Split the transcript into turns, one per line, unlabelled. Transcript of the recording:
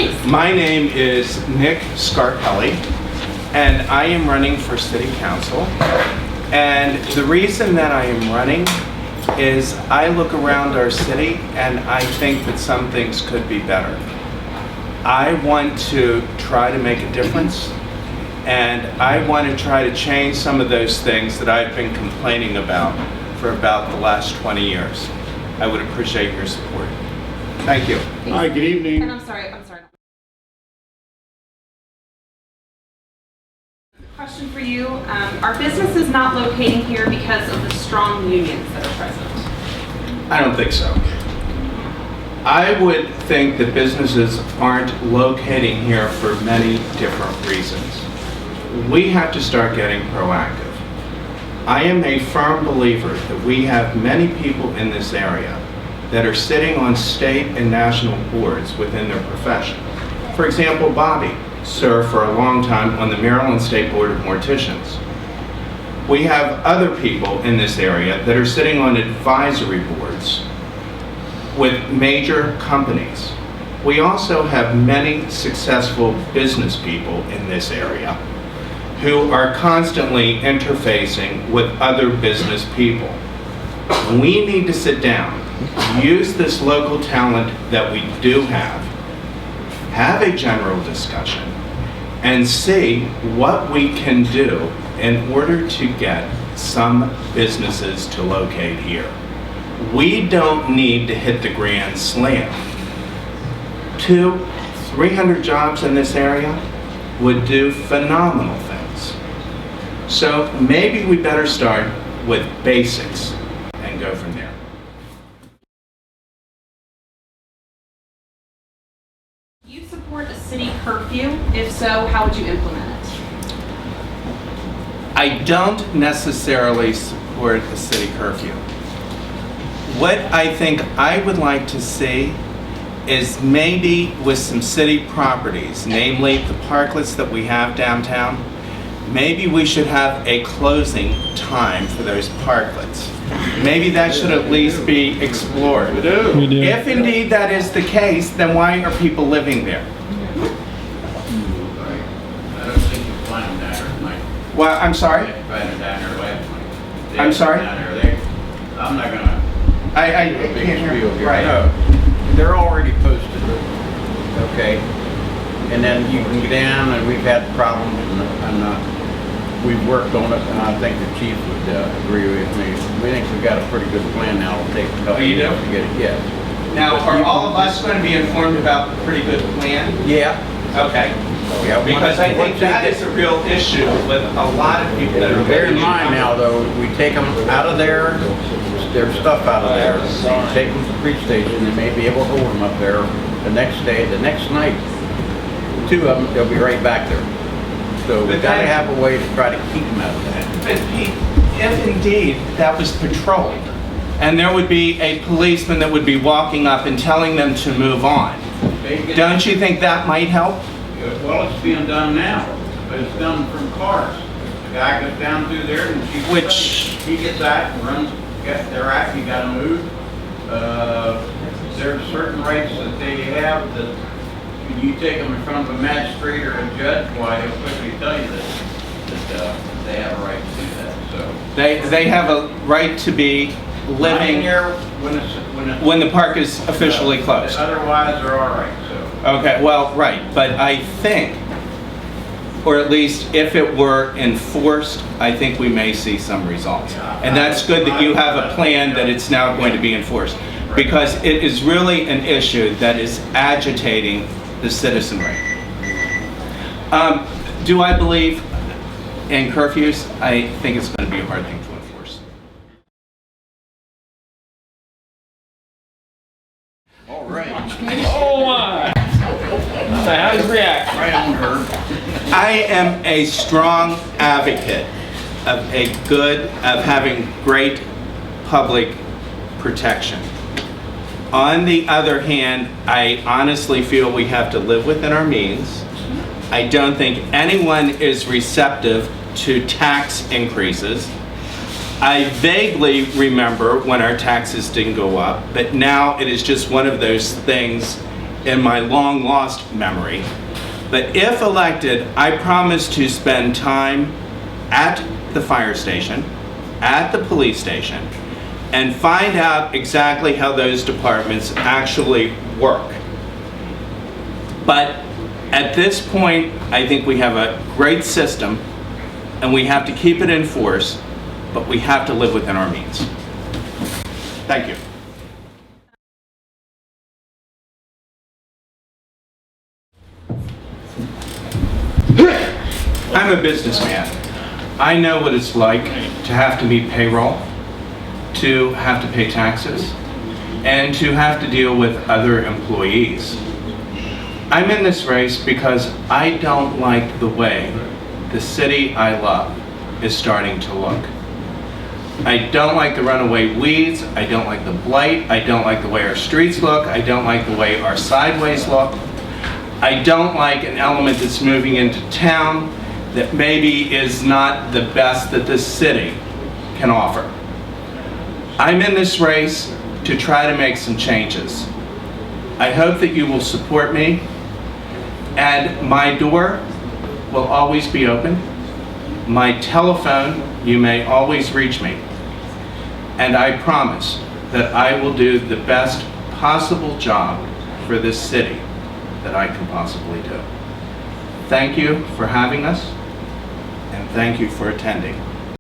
please.
My name is Nick Scarpelli, and I am running for City Council. And the reason that I am running is I look around our city and I think that some things could be better. I want to try to make a difference, and I want to try to change some of those things that I've been complaining about for about the last 20 years. I would appreciate your support. Thank you.
Hi, good evening.
And I'm sorry. Question for you. Are businesses not locating here because of the strong unions that are present?
I don't think so. I would think that businesses aren't locating here for many different reasons. We have to start getting proactive. I am a firm believer that we have many people in this area that are sitting on state and national boards within their profession. For example, Bobby served for a long time on the Maryland State Board of Morticians. We have other people in this area that are sitting on advisory boards with major companies. We also have many successful business people in this area who are constantly interfacing with other business people. We need to sit down, use this local talent that we do have a general discussion, and see what we can do in order to get some businesses to locate here. We don't need to hit the grand slam. 200-300 jobs in this area would do phenomenal things. So maybe we better start with basics and go from there.
Do you support a city curfew? If so, how would you implement it?
I don't necessarily support a city curfew. What I think I would like to see is maybe with some city properties, namely the parklets that we have downtown, maybe we should have a closing time for those parklets. Maybe that should at least be explored.
We do.
If indeed that is the case, then why are people living there?
I don't think you find them down there, Mike.
Well, I'm sorry?
Find them down there last night.
I'm sorry?
Down there, I'm not gonna.
I can't hear you. Right.
No, they're already posted, okay? And then you can get down, and we've had problems, and we've worked on it, and I think the chief would agree with me. We think we've got a pretty good plan now. It'll take a couple
you do?
years to get it, yes.
Now, are all of us going to be informed about the pretty good plan?
Yeah.
Okay.
Yeah,
Because I think that is a real issue with a lot of people that are
Bear in
very
mind now, though, we take them out of there, their stuff out of there, take them to the police station, and may be able to hold them up there the next day, the next night. 2 of them, they'll be right back there. So we've got to have a way to try to keep them out of that.
But if indeed that was patrolled, and there would be a policeman that would be walking up and telling them to move on, don't you think that might help?
Well, it's being done now, but it's done from cars. The guy goes down through there and he gets out and runs, they're out, you gotta move. There's certain rights that they have that when you take them in front of a magistrate or a judge, why, he'll quickly tell you that they have a right to do that, so.
They have a right to be living
here
when the park is officially closed.
Otherwise, they're all right, so.
Okay, well, right, but I think, or at least if it were enforced, I think we may see some results. And that's good that you have a plan that it's now going to be enforced, because it is really an issue that is agitating the citizenry. Do I believe in curfews? I think it's going to be a hard thing to enforce.
All right.
Oh my! So how does it react?
Right on her.
I am a strong advocate of having great public protection. On the other hand, I honestly feel we have to live within our means. I don't think anyone is receptive to tax increases. I vaguely remember when our taxes didn't go up, but now it is just one of those things in my long lost memory. But if elected, I promise to spend time at the fire station, at the police station, and find out exactly how those departments actually work. But at this point, I think we have a great system, and we have to keep it in force, but we have to live within our means. Thank you. I'm a businessman. I know what it's like to have to meet payroll, to have to pay taxes, and to have to deal with other employees. I'm in this race because I don't like the way the city I love is starting to look. I don't like the runaway weeds, I don't like the blight, I don't like the way our streets look, I don't like the way our sideways look. I don't like an element that's moving into town that maybe is not the best that this city can offer. I'm in this race to try to make some changes. I hope that you will support me, and my door will always be open. My telephone, you may always reach me. And I promise that I will do the best possible job for this city that I can possibly do. Thank you for having us, and thank you for attending.